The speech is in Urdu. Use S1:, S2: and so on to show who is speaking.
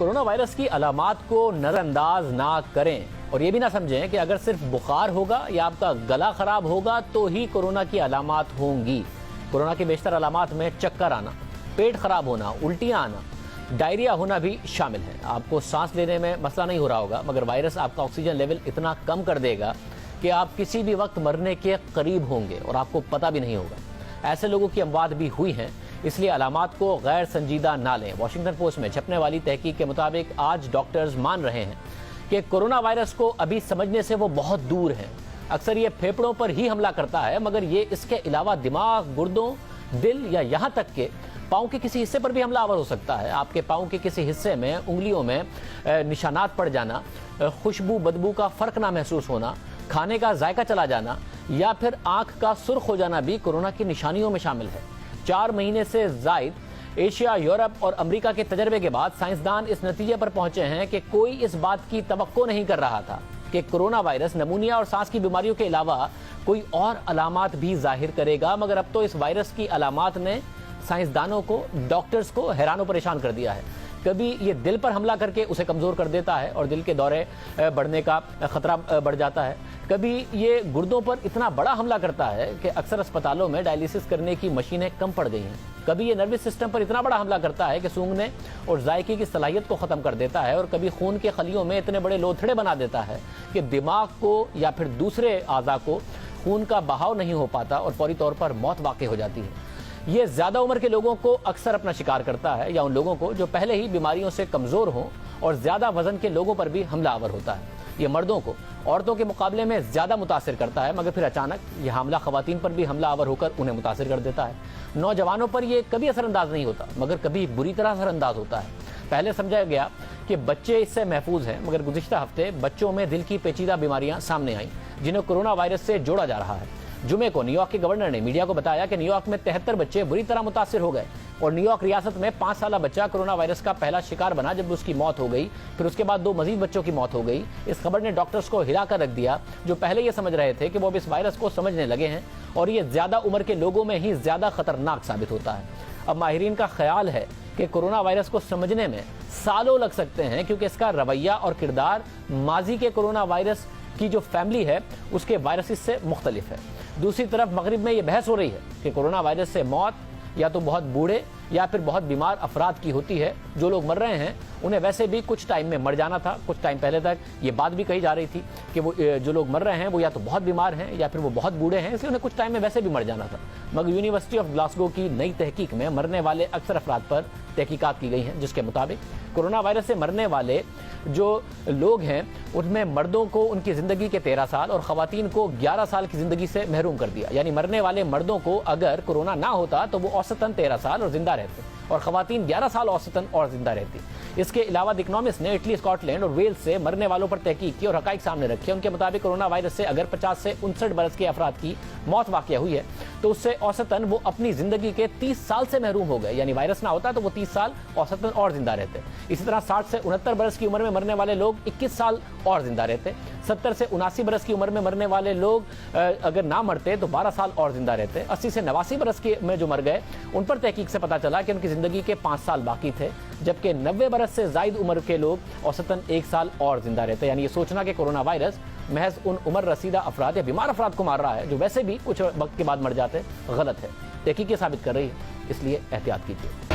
S1: کورونا وائرس کی علامات کو نظر انداز نہ کریں اور یہ بھی نہ سمجھیں کہ اگر صرف بخار ہوگا یا آپ کا گلا خراب ہوگا تو ہی کورونا کی علامات ہوں گی۔ کورونا کی بیشتر علامات میں چکر آنا، پیٹ خراب ہونا، الٹیاں آنا، ڈائریا ہونا بھی شامل ہے۔ آپ کو سانس لینے میں مسئلہ نہیں ہو رہا ہوگا مگر وائرس آپ کا آکسیجن لیول اتنا کم کر دے گا کہ آپ کسی بھی وقت مرنے کے قریب ہوں گے اور آپ کو پتہ بھی نہیں ہوگا۔ ایسے لوگوں کی اموات بھی ہوئی ہیں، اس لیے علامات کو غیر سنجیدہ نہ لیں۔ واشنگٹن پوسٹ میں چھپنے والی تحقیق کے مطابق آج ڈاکٹرز مان رہے ہیں کہ کورونا وائرس کو ابھی سمجھنے سے وہ بہت دور ہیں۔ اکثر یہ پھیپھڑوں پر ہی حملہ کرتا ہے مگر یہ اس کے علاوہ دماغ، گردوں، دل یا یہاں تک کہ پاؤں کے کسی حصے پر بھی حملہ آور ہو سکتا ہے۔ آپ کے پاؤں کے کسی حصے میں، انگلیوں میں نشانات پڑ جانا، خوشبو بدبو کا فرق نہ محسوس ہونا، کھانے کا ذائقہ چلا جانا یا پھر آنکھ کا سرخ ہو جانا بھی کورونا کی نشانیوں میں شامل ہے۔ 4 مہینے سے زائد ایشیا، یورپ اور امریکہ کے تجربے کے بعد سائنسدان اس نتیجے پر پہنچے ہیں کہ کوئی اس بات کی توقع نہیں کر رہا تھا کہ کورونا وائرس نمونیا اور سانس کی بیماریوں کے علاوہ کوئی اور علامات بھی ظاہر کرے گا، مگر اب تو اس وائرس کی علامات نے سائنسدانوں کو، ڈاکٹرز کو حیران و پریشان کر دیا ہے۔ کبھی یہ دل پر حملہ کر کے اسے کمزور کر دیتا ہے اور دل کے دورے بڑھنے کا خطرہ بڑھ جاتا ہے۔ کبھی یہ گردوں پر اتنا بڑا حملہ کرتا ہے کہ اکثر اسپتالوں میں ڈائلیسس کرنے کی مشینیں کم پڑ گئی ہیں۔ کبھی یہ نروس سسٹم پر اتنا بڑا حملہ کرتا ہے کہ سونگھنے اور ذائقے کی صلاحیت کو ختم کر دیتا ہے، اور کبھی خون کے خلیوں میں اتنے بڑے لوتھڑے بنا دیتا ہے کہ دماغ کو یا پھر دوسرے اعضاء کو خون کا بہاؤ نہیں ہو پاتا اور فوری طور پر موت واقع ہو جاتی ہے۔ یہ زیادہ عمر کے لوگوں کو اکثر اپنا شکار کرتا ہے یا ان لوگوں کو جو پہلے ہی بیماریوں سے کمزور ہوں، اور زیادہ وزن کے لوگوں پر بھی حملہ آور ہوتا ہے۔ یہ مردوں کو عورتوں کے مقابلے میں زیادہ متاثر کرتا ہے مگر پھر اچانک یہ حاملہ خواتین پر بھی حملہ آور ہو کر انہیں متاثر کر دیتا ہے۔ نوجوانوں پر یہ کبھی اثر انداز نہیں ہوتا مگر کبھی بری طرح اثر انداز ہوتا ہے۔ پہلے سمجھا گیا کہ بچے اس سے محفوظ ہیں مگر گزشتہ ہفتے بچوں میں دل کی پیچیدہ بیماریاں سامنے آئیں جنہیں کورونا وائرس سے جوڑا جا رہا ہے۔ جمعے کو نیو یارک کے گورنر نے میڈیا کو بتایا کہ نیو یارک میں 73 بچے بری طرح متاثر ہو گئے اور نیو یارک ریاست میں 5 سالہ بچہ کورونا وائرس کا پہلا شکار بنا جب اس کی موت ہو گئی، پھر اس کے بعد 2 مزید بچوں کی موت ہو گئی۔ اس خبر نے ڈاکٹرز کو ہلا کر رکھ دیا جو پہلے یہ سمجھ رہے تھے کہ وہ اب اس وائرس کو سمجھنے لگے ہیں اور یہ زیادہ عمر کے لوگوں میں ہی زیادہ خطرناک ثابت ہوتا ہے۔ اب ماہرین کا خیال ہے کہ کورونا وائرس کو سمجھنے میں سالوں لگ سکتے ہیں کیونکہ اس کا رویہ اور کردار ماضی کے کورونا وائرس کی جو فیملی ہے اس کے وائرسز سے مختلف ہے۔ دوسری طرف مغرب میں یہ بحث ہو رہی ہے کہ کورونا وائرس سے موت یا تو بہت بوڑھے یا پھر بہت بیمار افراد کی ہوتی ہے۔ جو لوگ مر رہے ہیں انہیں ویسے بھی کچھ ٹائم میں مر جانا تھا۔ کچھ ٹائم پہلے تک یہ بات بھی کہی جا رہی تھی کہ وہ جو لوگ مر رہے ہیں وہ یا تو بہت بیمار ہیں یا پھر وہ بہت بوڑھے ہیں، اس لیے انہیں کچھ ٹائم میں ویسے بھی مر جانا تھا۔ مگر یونیورسٹی آف گلاسگو کی نئی تحقیق میں مرنے والے اکثر افراد پر تحقیقات کی گئی ہیں جس کے مطابق کورونا وائرس سے مرنے والے جو لوگ ہیں ان میں مردوں کو ان کی زندگی کے 13 سال اور خواتین کو 11 سال کی زندگی سے محروم کر دیا۔ یعنی مرنے والے مردوں کو اگر کورونا نہ ہوتا تو وہ اوسطاً 13 سال اور زندہ رہتے اور خواتین 11 سال اوسطاً اور زندہ رہتی۔ اس کے علاوہ دی اکنامسٹ نے اٹلی، اسکاٹ لینڈ اور ویلز سے مرنے والوں پر تحقیق کی اور حقائق سامنے رکھے۔ ان کے مطابق کورونا وائرس سے اگر 50 سے 59 برس کے افراد کی موت واقع ہوئی ہے تو اس سے اوسطاً وہ اپنی زندگی کے 30 سال سے محروم ہو گئے۔ یعنی وائرس نہ ہوتا تو وہ 30 سال اوسطاً اور زندہ رہتے۔ اسی طرح 60 سے 69 برس کی عمر میں مرنے والے لوگ 21 سال اور زندہ رہتے۔ 70 سے 79 برس کی عمر میں مرنے والے لوگ اگر نہ مرتے تو 12 سال اور زندہ رہتے۔ 80 سے 89 برس میں جو مر گئے ان پر تحقیق سے پتہ چلا کہ ان کی زندگی کے 5 سال باقی تھے، جبکہ 90 برس سے زائد عمر کے لوگ اوسطاً 1 سال اور زندہ رہتے۔ یعنی یہ سوچنا کہ کورونا وائرس محض ان عمر رسیدہ افراد یا بیمار افراد کو مار رہا ہے جو ویسے بھی کچھ وقت کے بعد مر جاتے، غلط ہے۔ تحقیق یہ ثابت کر رہی ہے، اس لیے احتیاط کیجیے۔